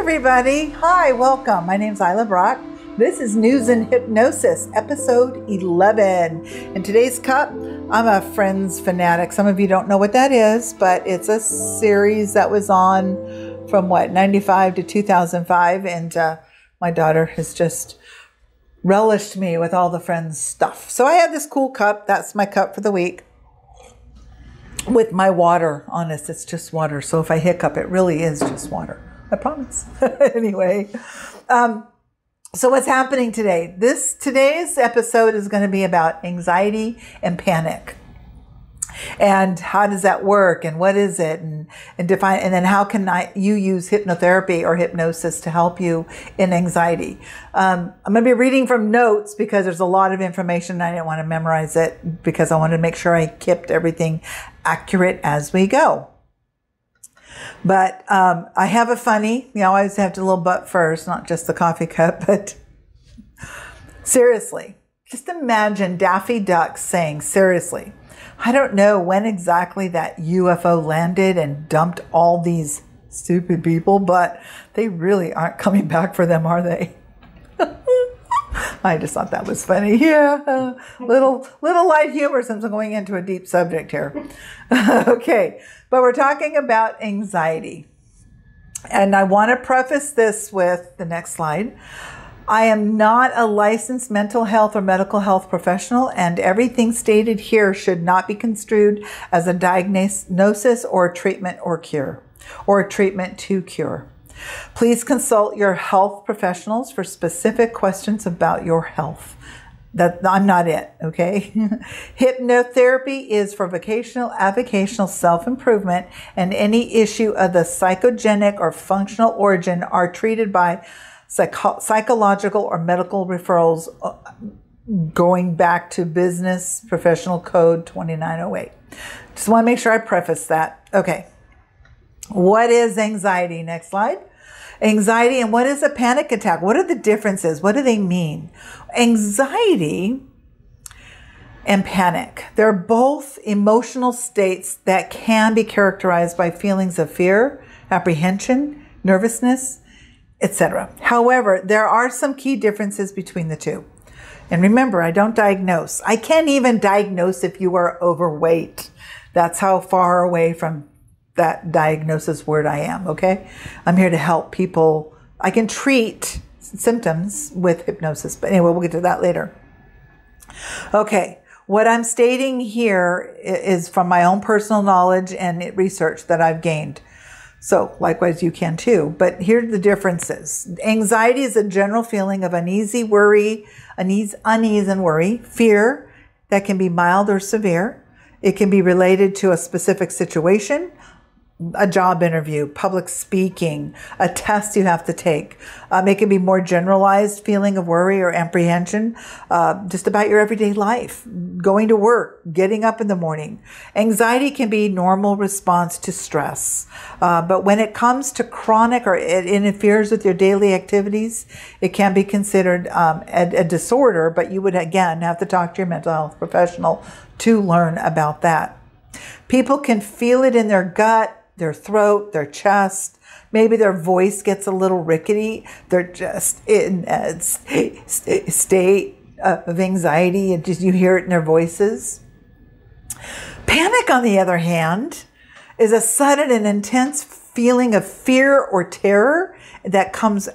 everybody. Hi, welcome. My name's Isla Brock. This is News and Hypnosis, episode 11. In today's cup, I'm a Friends fanatic. Some of you don't know what that is, but it's a series that was on from 95 to 2005. And my daughter has just relished me with all the Friends stuff. So I have this cool cup. That's my cup for the week. With my water on it. It's just water. So if I hiccup, it really is just water. I promise. Anyway, so what's happening today? Today's episode is going to be about anxiety and panic. And how does that work? And what is it? And define. And then how can you use hypnotherapy or hypnosis to help you in anxiety? I'm going to be reading from notes because there's a lot of information. I didn't want to memorize it because I wanted to make sure I kept everything accurate as we go. But I have a funny, I always have to little butt first, not just the coffee cup, but seriously, just imagine Daffy Duck saying, seriously, I don't know when exactly that UFO landed and dumped all these stupid people, but they really aren't coming back for them, are they? I just thought that was funny. Yeah, little light humor since I'm going into a deep subject here. Okay, but we're talking about anxiety. And I want to preface this with the next slide. I am not a licensed mental health or medical health professional, and everything stated here should not be construed as a diagnosis or a treatment or cure, or a treatment to cure. Please consult your health professionals for specific questions about your health. I'm not it, okay? Hypnotherapy is for vocational, avocational self-improvement, and any issue of the psychogenic or functional origin are treated by psychological or medical referrals going back to Business Professional Code 2908. Just want to make sure I preface that. Okay. What is anxiety? Next slide. Anxiety and what is a panic attack? What are the differences? What do they mean? Anxiety and panic. They're both emotional states that can be characterized by feelings of fear, apprehension, nervousness, etc. However, there are some key differences between the two. And remember, I don't diagnose. I can't even diagnose if you are overweight. That's how far away from that diagnosis word I am, okay? I'm here to help people. I can treat symptoms with hypnosis, but anyway, we'll get to that later. Okay, what I'm stating here is from my own personal knowledge and research that I've gained. So likewise, you can too. But here are the differences. Anxiety is a general feeling of unease and worry, fear that can be mild or severe. It can be related to a specific situation, a job interview, public speaking, a test you have to take. It can be more generalized feeling of worry or apprehension, just about your everyday life, going to work, getting up in the morning. Anxiety can be normal response to stress. But when it comes to chronic or it interferes with your daily activities, it can be considered a disorder, but you would again have to talk to your mental health professional to learn about that. People can feel it in their gut, their throat, their chest. Maybe their voice gets a little rickety. They're just in a state of anxiety, and just you hear it in their voices. Panic, on the other hand, is a sudden and intense feeling of fear or terror that comes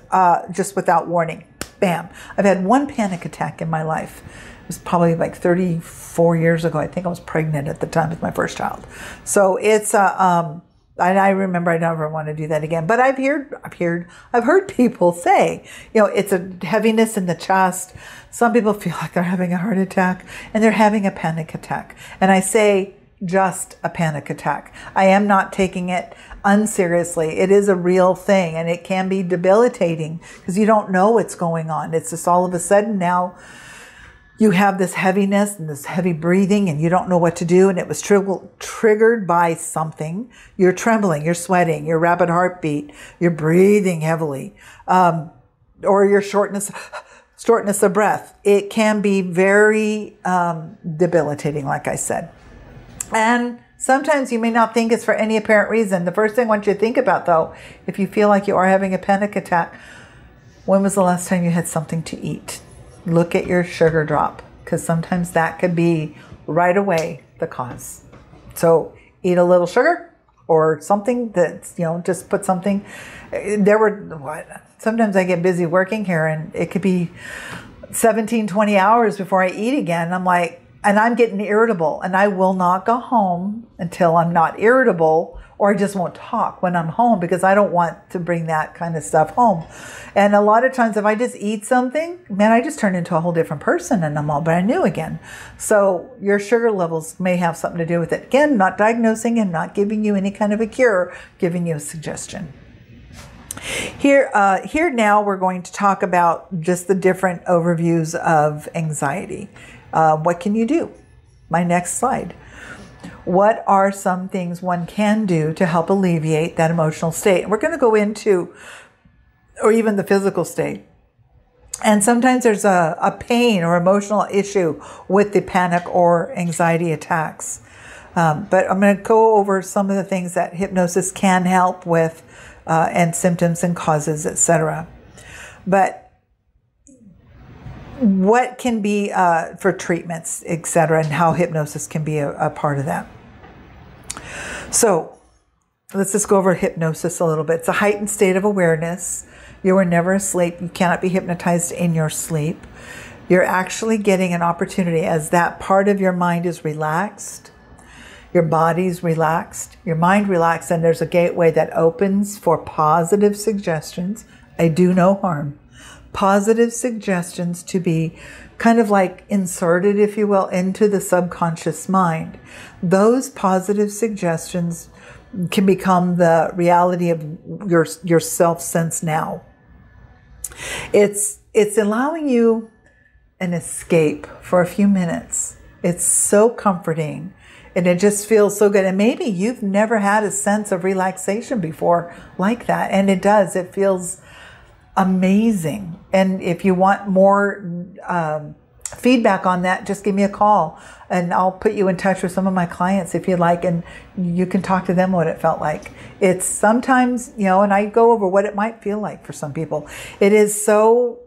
just without warning. Bam. I've had one panic attack in my life. It was probably like 34 years ago. I think I was pregnant at the time with my first child. So it's and I remember I never want to do that again. But I've heard people say, it's a heaviness in the chest. Some people feel like they're having a heart attack and they're having a panic attack. And I say just a panic attack. I am not taking it unseriously. It is a real thing, and it can be debilitating because you don't know what's going on. It's just all of a sudden now you have this heaviness and this heavy breathing and you don't know what to do, and it was triggered by something. You're trembling, you're sweating, your rapid heartbeat, you're breathing heavily, or your shortness of breath. It can be very debilitating, like I said. And Sometimes you may not think it's for any apparent reason. The first thing I want you to think about, though, if you feel like you are having a panic attack, when was the last time you had something to eat? Look at your sugar drop, because sometimes that could be right away the cause. So eat a little sugar or something that's, just put something. Sometimes I get busy working here and it could be 17, 20 hours before I eat again. I'm like, and I'm getting irritable, and I will not go home until I'm not irritable, or I just won't talk when I'm home because I don't want to bring that kind of stuff home. And a lot of times if I just eat something, man, I just turn into a whole different person and I'm all brand new again. So your sugar levels may have something to do with it. Again, not diagnosing and not giving you any kind of a cure, giving you a suggestion. Here now we're going to talk about just the different overviews of anxiety. What can you do? My next slide. What are some things one can do to help alleviate that emotional state? And we're going to go into, or even the physical state. And sometimes there's a pain or emotional issue with the panic or anxiety attacks. But I'm going to go over some of the things that hypnosis can help with, and symptoms and causes, etc. But what can be for treatments, etc., and how hypnosis can be a part of that. So let's just go over hypnosis a little bit. It's a heightened state of awareness. You are never asleep. You cannot be hypnotized in your sleep. You're actually getting an opportunity as that part of your mind is relaxed. Your body's relaxed, your mind relaxed, and there's a gateway that opens for positive suggestions. I do no harm. Positive suggestions to be kind of like inserted, if you will, into the subconscious mind. Those positive suggestions can become the reality of your self-sense now. It's allowing you an escape for a few minutes. It's so comforting. And it just feels so good. And maybe you've never had a sense of relaxation before like that. And it does. It feels amazing. And if you want more feedback on that, just give me a call. And I'll put you in touch with some of my clients if you'd like. And you can talk to them what it felt like. It's sometimes, and I go over what it might feel like for some people. It is so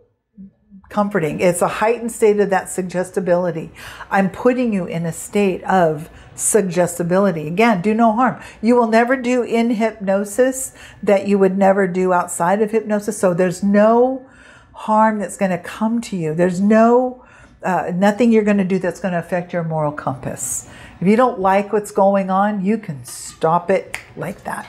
comforting. It's a heightened state of that suggestibility. I'm putting you in a state of suggestibility. Again, do no harm. You will never do in hypnosis that you would never do outside of hypnosis. So there's no harm that's going to come to you. There's nothing you're going to do that's going to affect your moral compass. If you don't like what's going on, you can stop it like that.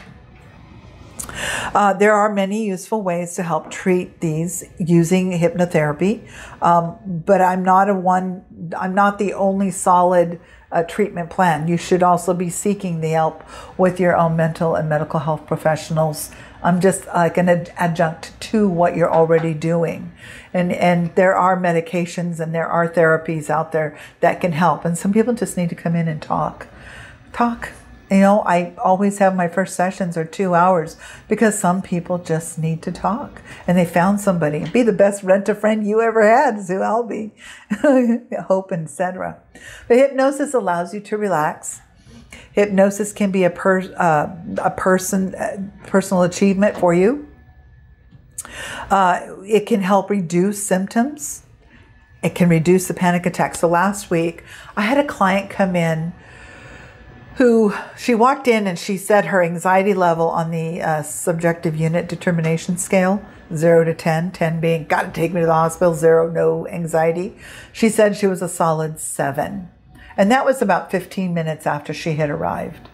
There are many useful ways to help treat these using hypnotherapy, but I'm not the only solid treatment plan. You should also be seeking the help with your own mental and medical health professionals. I'm just like an adjunct to what you're already doing. And there are medications and there are therapies out there that can help. And some people just need to come in and talk. I always have my first sessions are 2 hours because some people just need to talk and they found somebody. Be the best rent-a-friend you ever had is who I'll be. Hope, etc. But hypnosis allows you to relax. Hypnosis can be a personal achievement for you. It can help reduce symptoms. It can reduce the panic attack. So last week I had a client come in who she walked in and she said her anxiety level on the subjective unit determination scale, 0 to 10, 10 being, got to take me to the hospital, 0, no anxiety. She said she was a solid 7. And that was about 15 minutes after she had arrived.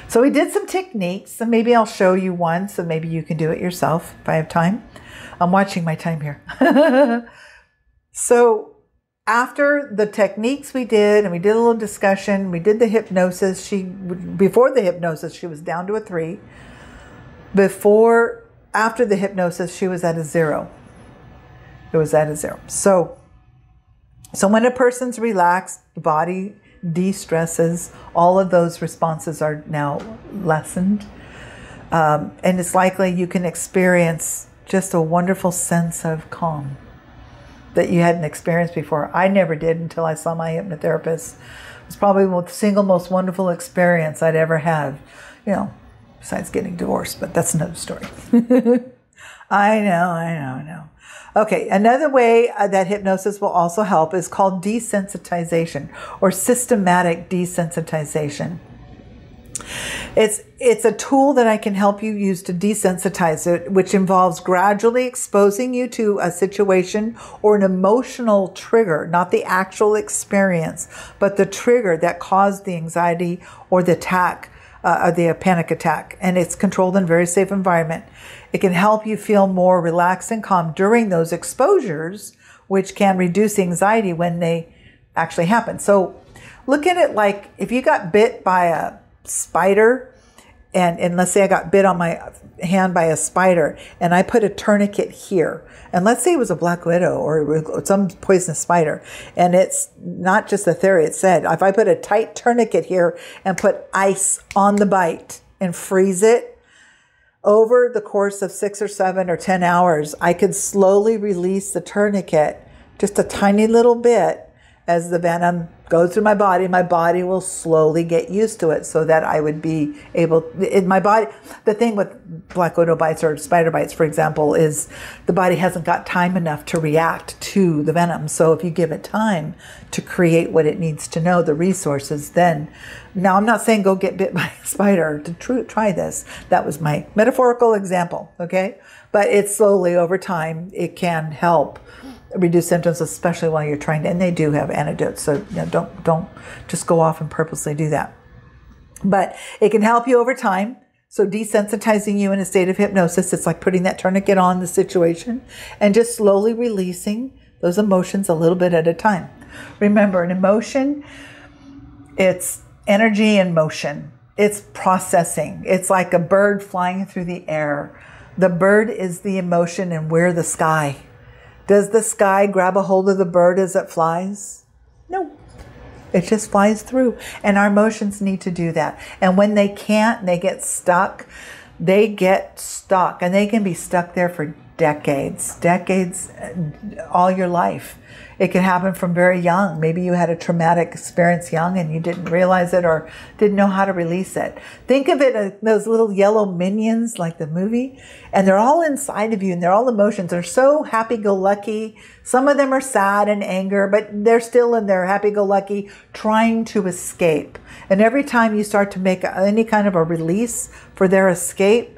So we did some techniques, and maybe I'll show you one, so maybe you can do it yourself if I have time. I'm watching my time here. So after the techniques we did, and we did a little discussion, we did the hypnosis. Before the hypnosis, she was down to a 3. After the hypnosis, she was at a 0. It was at a 0. So when a person's relaxed, the body de-stresses, all of those responses are now lessened. And it's likely you can experience just a wonderful sense of calm that you hadn't experienced before. I never did until I saw my hypnotherapist. It's probably the single most wonderful experience I'd ever had, besides getting divorced, but that's another story. I know. Okay, another way that hypnosis will also help is called desensitization or systematic desensitization. It's a tool that I can help you use to desensitize it, which involves gradually exposing you to a situation or an emotional trigger, not the actual experience, but the trigger that caused the anxiety or the attack, the panic attack. And it's controlled in a very safe environment. It can help you feel more relaxed and calm during those exposures, which can reduce anxiety when they actually happen. So look at it like if you got bit by a spider, and let's say I got bit on my hand by a spider, and I put a tourniquet here, and let's say it was a black widow or some poisonous spider, and it's not just a theory, it said if I put a tight tourniquet here and put ice on the bite and freeze it, over the course of 6 or 7 or 10 hours, I could slowly release the tourniquet just a tiny little bit as the venom goes through my body will slowly get used to it so that I would be able, in my body, the thing with black widow bites or spider bites, for example, is the body hasn't got time enough to react to the venom. So if you give it time to create what it needs to know, the resources, then, now I'm not saying go get bit by a spider to try this. That was my metaphorical example, okay? But it's slowly over time, it can help reduce symptoms, especially while you're trying to, and they do have antidotes, so don't just go off and purposely do that. But it can help you over time. So desensitizing you in a state of hypnosis, it's like putting that tourniquet on the situation and just slowly releasing those emotions a little bit at a time. Remember, an emotion, it's energy in motion. It's processing. It's like a bird flying through the air. The bird is the emotion, and we're the sky. Does the sky grab a hold of the bird as it flies? No. It just flies through. And our emotions need to do that. And when they can't, they get stuck. They get stuck. And they can be stuck there for decades, all your life. It can happen from very young. Maybe you had a traumatic experience young and you didn't realize it or didn't know how to release it. Think of it as those little yellow minions like the movie, and they're all inside of you and they're all emotions. They're so happy-go-lucky. Some of them are sad and anger, but they're still in their happy-go-lucky trying to escape. And every time you start to make any kind of a release for their escape,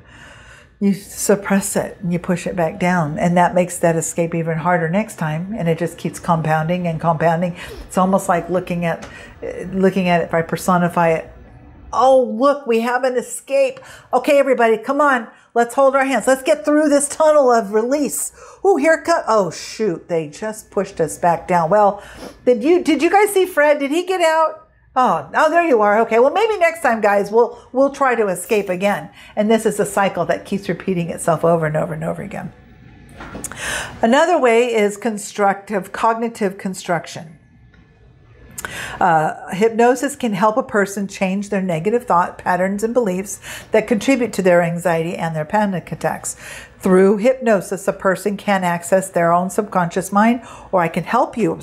you suppress it and you push it back down, and that makes that escape even harder next time, and it just keeps compounding and compounding. It's almost like looking at it, if I personify it. Oh, look, we have an escape. Okay, everybody, come on. Let's hold our hands. Let's get through this tunnel of release. Oh, here comes. Oh, shoot, they just pushed us back down. Well, did you guys see Fred? Did he get out? Oh, there you are. Okay, well, maybe next time, guys, we'll try to escape again. And this is a cycle that keeps repeating itself over and over and over again. Another way is constructive cognitive construction. Hypnosis can help a person change their negative thought patterns and beliefs that contribute to their anxiety and their panic attacks. Through hypnosis, a person can access their own subconscious mind, or I can help you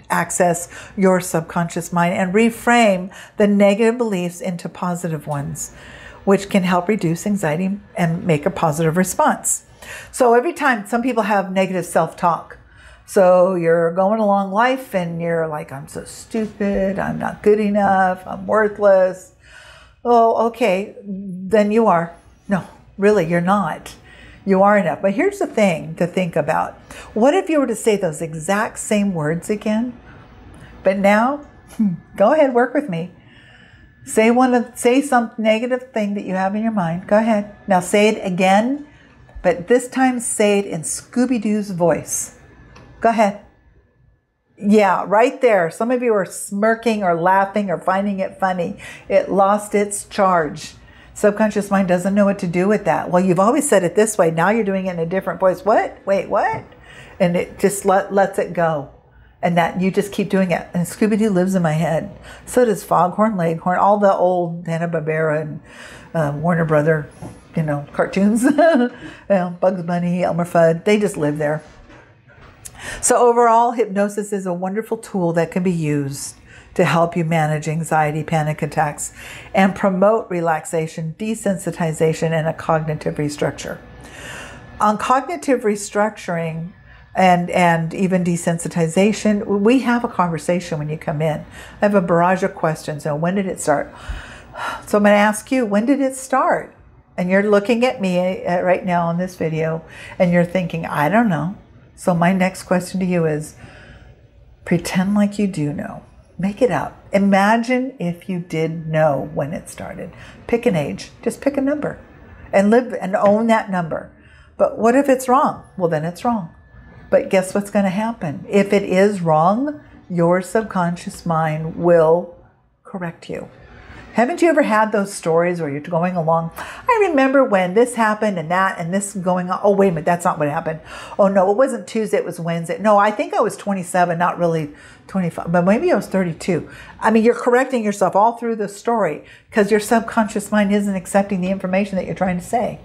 access your subconscious mind and reframe the negative beliefs into positive ones, which can help reduce anxiety and make a positive response. So every time, some people have negative self-talk. So you're going along life and you're like, I'm so stupid, I'm not good enough, I'm worthless. Oh, okay, then you are. No, really, you're not. You are enough. But here's the thing to think about. What if you were to say those exact same words again? But now, go ahead, work with me. Say some negative thing that you have in your mind. Go ahead. Now say it again, but this time say it in Scooby-Doo's voice. Go ahead. Yeah, right there. Some of you are smirking or laughing or finding it funny. It lost its charge. Subconscious mind doesn't know what to do with that. Well, you've always said it this way. Now you're doing it in a different voice. What? Wait, what? And it just lets it go. And that you just keep doing it. And Scooby-Doo lives in my head. So does Foghorn Leghorn, all the old Hanna-Barbera and Warner Brother, cartoons. Bugs Bunny, Elmer Fudd, they just live there. So overall, hypnosis is a wonderful tool that can be used to help you manage anxiety, panic attacks, and promote relaxation, desensitization, and a cognitive restructure. On cognitive restructuring and even desensitization, we have a conversation when you come in. I have a barrage of questions. So when did it start? So I'm going to ask you, when did it start? And you're looking at me right now on this video, and you're thinking, I don't know. So my next question to you is, pretend like you do know. Make it up. Imagine if you did know when it started. Pick an age. Just pick a number and live and own that number. But what if it's wrong? Well, then it's wrong. But guess what's going to happen? If it is wrong, your subconscious mind will correct you. Haven't you ever had those stories where you're going along? I remember when this happened and that and this going on. Oh, wait a minute. That's not what happened. Oh, no, it wasn't Tuesday. It was Wednesday. No, I think I was 27, not really 25, but maybe I was 32. I mean, you're correcting yourself all through the story because your subconscious mind isn't accepting the information that you're trying to say.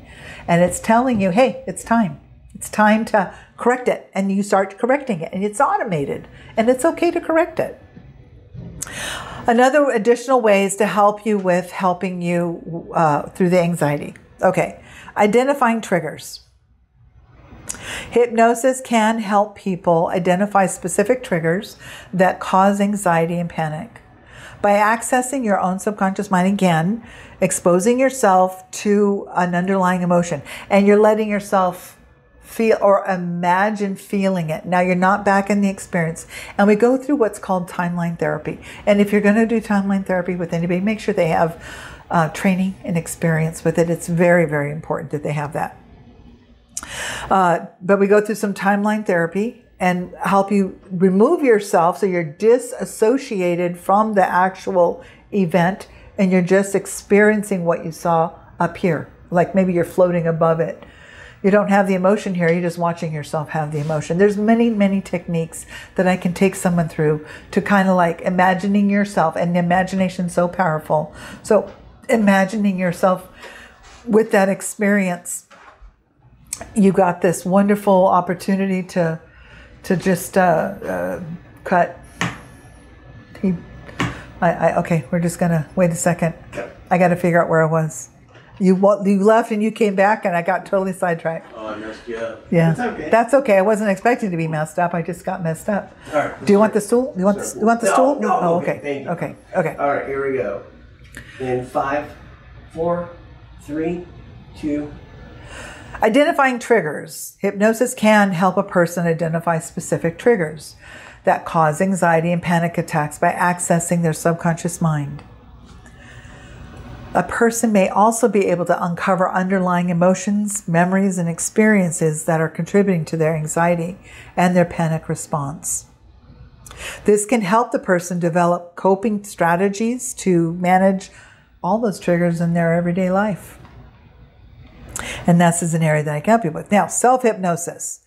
And it's telling you, hey, it's time. It's time to correct it. And you start correcting it. And it's automated. And it's okay to correct it. Another additional ways to help you with helping you through the anxiety. Okay, identifying triggers. Hypnosis can help people identify specific triggers that cause anxiety and panic. By accessing your own subconscious mind, again, exposing yourself to an underlying emotion, and you're letting yourself feel or imagine feeling it. Now you're not back in the experience. And we go through what's called timeline therapy. And if you're going to do timeline therapy with anybody, make sure they have training and experience with it. It's very, very important that they have that. But we go through some timeline therapy and help you remove yourself so you're disassociated from the actual event and you're just experiencing what you saw up here. Like maybe you're floating above it. You don't have the emotion here. You're just watching yourself have the emotion. There's many, many techniques that I can take someone through to kind of like imagining yourself. And the imagination's so powerful. So imagining yourself with that experience, you got this wonderful opportunity to just cut. Okay, we're just going to wait a second. I got to figure out where I was. You left and you came back and I got totally sidetracked. Oh, I messed you up. Yeah. That's okay. That's okay. I wasn't expecting to be messed up. I just got messed up. All right. Do you want the stool? You want the stool? No. Oh, okay. Thank you. Okay. All right, here we go. In 5, 4, 3, 2. Identifying triggers. Hypnosis can help a person identify specific triggers that cause anxiety and panic attacks by accessing their subconscious mind. A person may also be able to uncover underlying emotions, memories, and experiences that are contributing to their anxiety and their panic response. This can help the person develop coping strategies to manage all those triggers in their everyday life. And this is an area that I can help you with. Now, self-hypnosis.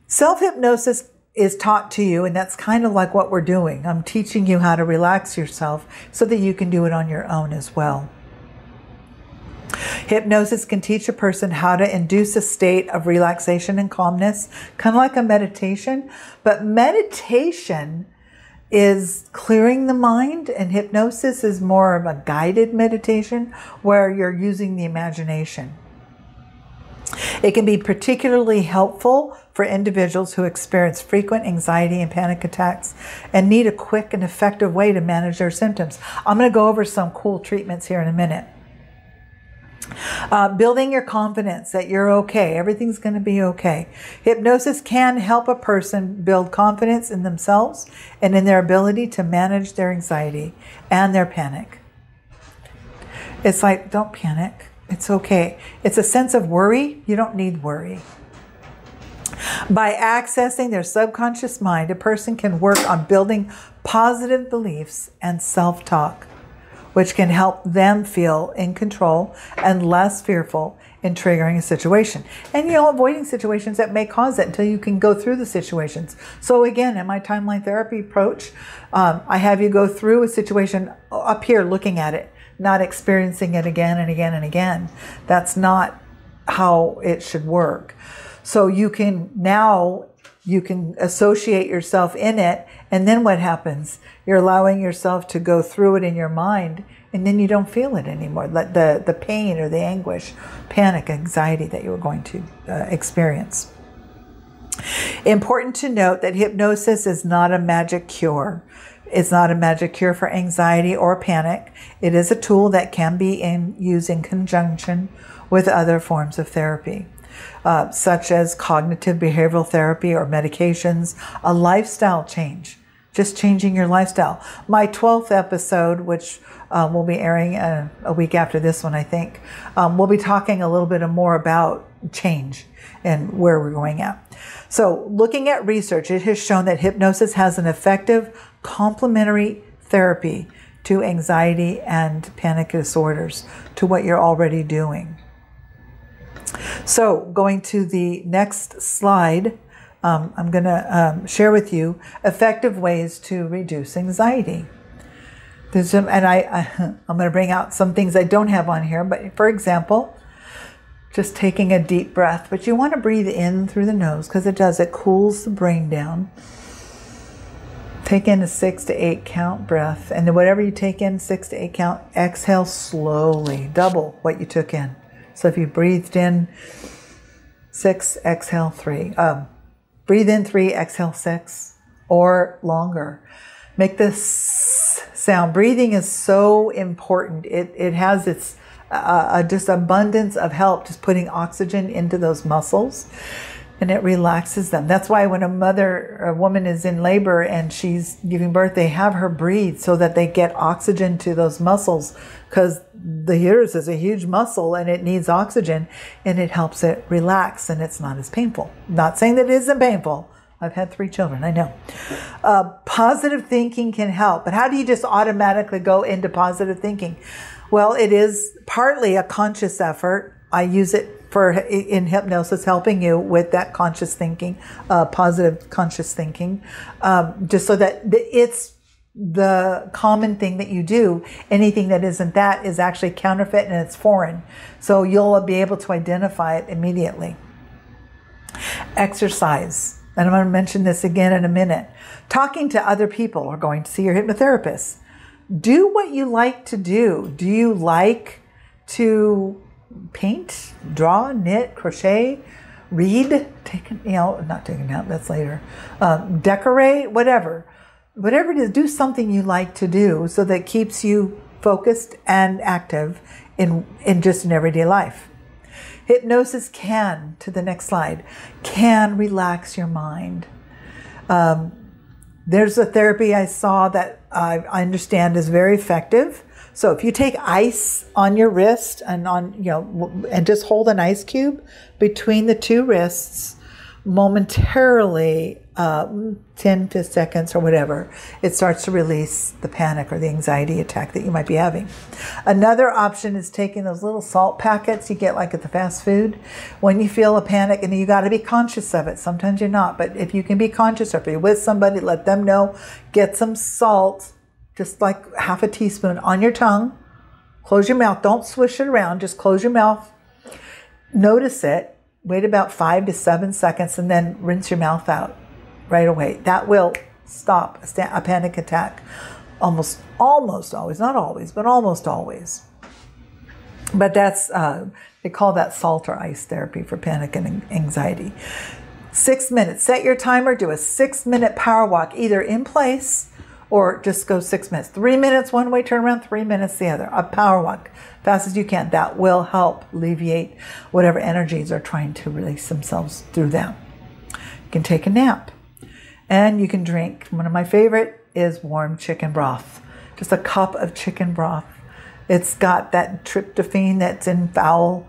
Self-hypnosis is taught to you, and that's kind of like what we're doing. I'm teaching you how to relax yourself so that you can do it on your own as well. Hypnosis can teach a person how to induce a state of relaxation and calmness, kind of like a meditation. But meditation is clearing the mind, and hypnosis is more of a guided meditation where you're using the imagination. It can be particularly helpful for individuals who experience frequent anxiety and panic attacks and need a quick and effective way to manage their symptoms. I'm going to go over some cool treatments here in a minute. Building your confidence that you're okay. Everything's going to be okay. Hypnosis can help a person build confidence in themselves and in their ability to manage their anxiety and their panic. It's like, don't panic. It's okay. It's a sense of worry. You don't need worry. By accessing their subconscious mind, a person can work on building positive beliefs and self-talk, which can help them feel in control and less fearful in triggering a situation. And, avoiding situations that may cause it until you can go through the situations. So again, in my timeline therapy approach, I have you go through a situation up here looking at it, not experiencing it again and again and again. That's not how it should work. So you can now you can associate yourself in it. And then what happens? You're allowing yourself to go through it in your mind, and then you don't feel it anymore. The pain or the anguish, panic, anxiety that you were going to experience. Important to note that hypnosis is not a magic cure. It's not a magic cure for anxiety or panic. It is a tool that can be used in conjunction with other forms of therapy, such as cognitive behavioral therapy or medications, a lifestyle change, just changing your lifestyle. My 12th episode, which will be airing a week after this one, I think, we'll be talking a little bit more about change and where we're going at. So looking at research, it has shown that hypnosis has an effective complementary therapy to anxiety and panic disorders, to what you're already doing. So going to the next slide, I'm going to share with you effective ways to reduce anxiety. There's some, and I'm going to bring out some things I don't have on here, but for example, just taking a deep breath, but you want to breathe in through the nose because it cools the brain down. Take in a 6 to 8 count breath, and then whatever you take in 6 to 8 count, exhale slowly, double what you took in. So if you breathed in 6, exhale 3. Breathe in 3, exhale 6, or longer. Make this sound. Breathing is so important. It has its just abundance of help, just putting oxygen into those muscles, and it relaxes them. That's why when a woman is in labor and she's giving birth, they have her breathe so that they get oxygen to those muscles, because the uterus is a huge muscle and it needs oxygen, and it helps it relax, and it's not as painful. Not saying that it isn't painful. I've had 3 children, I know. Positive thinking can help, but how do you just automatically go into positive thinking? Well, it is partly a conscious effort. I use it in hypnosis, helping you with that conscious thinking, positive conscious thinking, just so that it's the common thing that you do. Anything that isn't that is actually counterfeit and it's foreign. So you'll be able to identify it immediately. Exercise. And I'm going to mention this again in a minute. Talking to other people or going to see your hypnotherapist. Do what you like to do. Do you like to paint, draw, knit, crochet, read, not taking a nap, that's later, decorate, whatever it is, do something you like to do so that keeps you focused and active in everyday life. Hypnosis can, to the next slide, can relax your mind. There's a therapy I saw that I understand is very effective. So if you take ice on your wrist and and just hold an ice cube between the 2 wrists momentarily, 10 seconds or whatever, it starts to release the panic or the anxiety attack that you might be having. Another option is taking those little salt packets you get like at the fast food. When you feel a panic, and you got to be conscious of it. Sometimes you're not, but if you can be conscious, or if you're with somebody, let them know. Get some salt, just like half a teaspoon on your tongue. Close your mouth. Don't swish it around. Just close your mouth. Notice it. Wait about 5 to 7 seconds and then rinse your mouth out right away. That will stop a panic attack almost always. Not always, but almost always. But that's, they call that salt or ice therapy for panic and anxiety. 6 minutes. Set your timer. Do a 6-minute power walk, either in place or just go 6 minutes. 3 minutes one way, turn around, 3 minutes the other. A power walk, fast as you can. That will help alleviate whatever energies are trying to release themselves through them. You can take a nap. And you can drink. One of my favorite is warm chicken broth. Just a cup of chicken broth. It's got that tryptophan that's in fowl,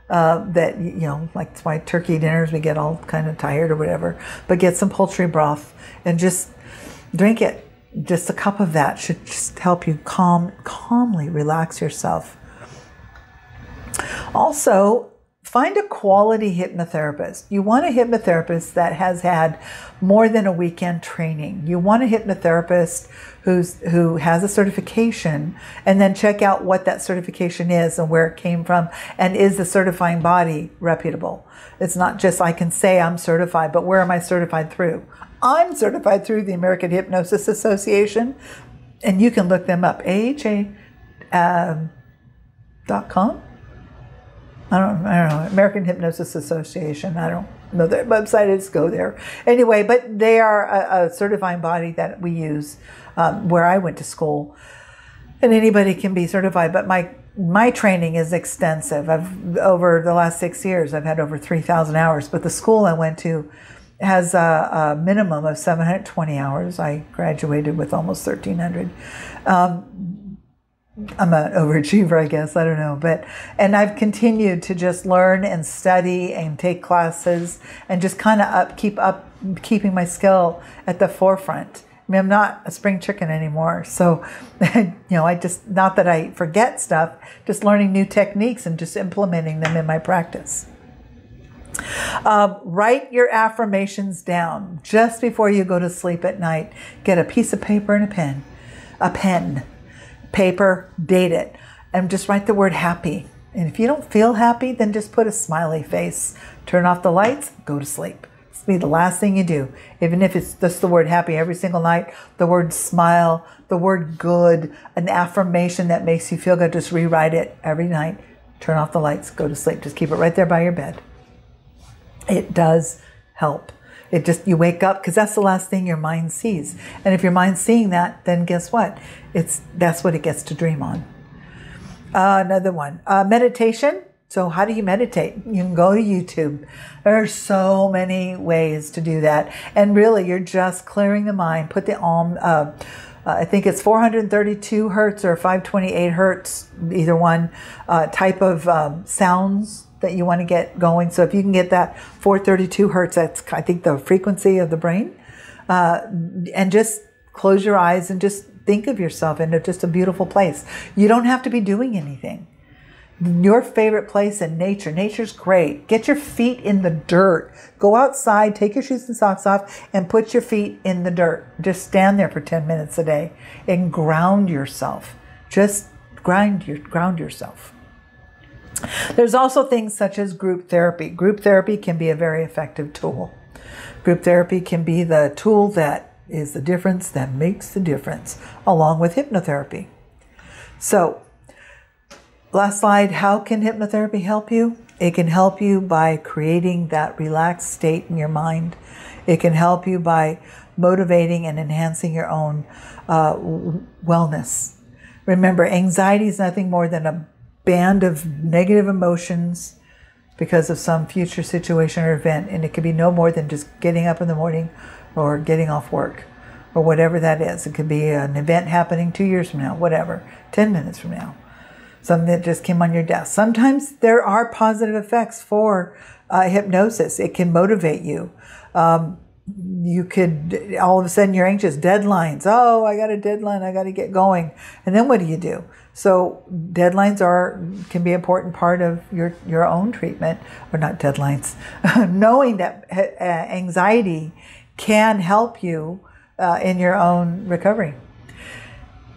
like that's why turkey dinners we get all kind of tired or whatever. But get some poultry broth and just drink it. Just a cup of that should just help you calmly relax yourself. Also, find a quality hypnotherapist. You want a hypnotherapist that has had more than a weekend training. You want a hypnotherapist who has a certification, and then check out what that certification is and where it came from, and is the certifying body reputable. It's not just I can say I'm certified, but where am I certified through? I'm certified through the American Hypnosis Association, and you can look them up, AHA.com. I don't know, American Hypnosis Association. I don't know their website, just go there. Anyway, but they are a certifying body that we use where I went to school. And anybody can be certified, but my training is extensive. Over the last 6 years, I've had over 3,000 hours, but the school I went to has a minimum of 720 hours. I graduated with almost 1,300. I'm an overachiever, I guess. I don't know. And I've continued to just learn and study and take classes and just kind of keeping my skill at the forefront. I mean, I'm not a spring chicken anymore. So, I just, not that I forget stuff, just learning new techniques and just implementing them in my practice. Write your affirmations down just before you go to sleep at night. Get a piece of paper and a pen. Paper, date it, and just write the word happy. And if you don't feel happy, then just put a smiley face. Turn off the lights, go to sleep. This will be the last thing you do. Even if it's just the word happy every single night, the word smile, the word good, an affirmation that makes you feel good, just rewrite it every night. Turn off the lights, go to sleep. Just keep it right there by your bed. It does help. You wake up, because that's the last thing your mind sees. And if your mind's seeing that, then guess what? That's what it gets to dream on. Another one, meditation. So how do you meditate? You can go to YouTube. There are so many ways to do that. And really, you're just clearing the mind. Put the I think it's 432 hertz or 528 hertz, either one, type of sounds that you want to get going. So if you can get that 432 hertz, that's, I think, the frequency of the brain, and just close your eyes and just think of yourself in just a beautiful place. You don't have to be doing anything. Your favorite place in nature. Nature's great. Get your feet in the dirt. Go outside, take your shoes and socks off, and put your feet in the dirt. Just stand there for 10 minutes a day and ground yourself. Just ground yourself. There's also things such as group therapy. Group therapy can be a very effective tool. Group therapy can be the tool that is the difference, that makes the difference, along with hypnotherapy. So, last slide, how can hypnotherapy help you? It can help you by creating that relaxed state in your mind. It can help you by motivating and enhancing your own wellness. Remember, anxiety is nothing more than a band of negative emotions because of some future situation or event, and it could be no more than just getting up in the morning or getting off work or whatever that is. It could be an event happening 2 years from now, whatever, 10 minutes from now, something that just came on your desk. Sometimes there are positive effects for hypnosis. It can motivate you. You could, all of a sudden you're anxious, deadlines. Oh, I got a deadline, I got to get going. And then what do? So deadlines can be an important part of your own treatment, or not deadlines. Knowing that anxiety can help you in your own recovery.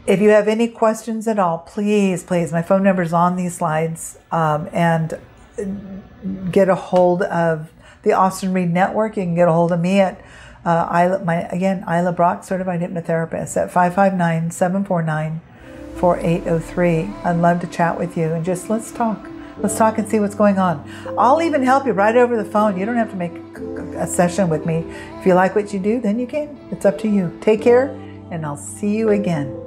If you have any questions at all, please, my phone number is on these slides, and get a hold of the Austin Reed Network. You can get a hold of me at Isla Brock, certified hypnotherapist, at 559-749-4803. I'd love to chat with you and just let's talk. Let's talk and see what's going on. I'll even help you right over the phone. You don't have to make a session with me. If you like what you do, then you can. It's up to you. Take care, and I'll see you again.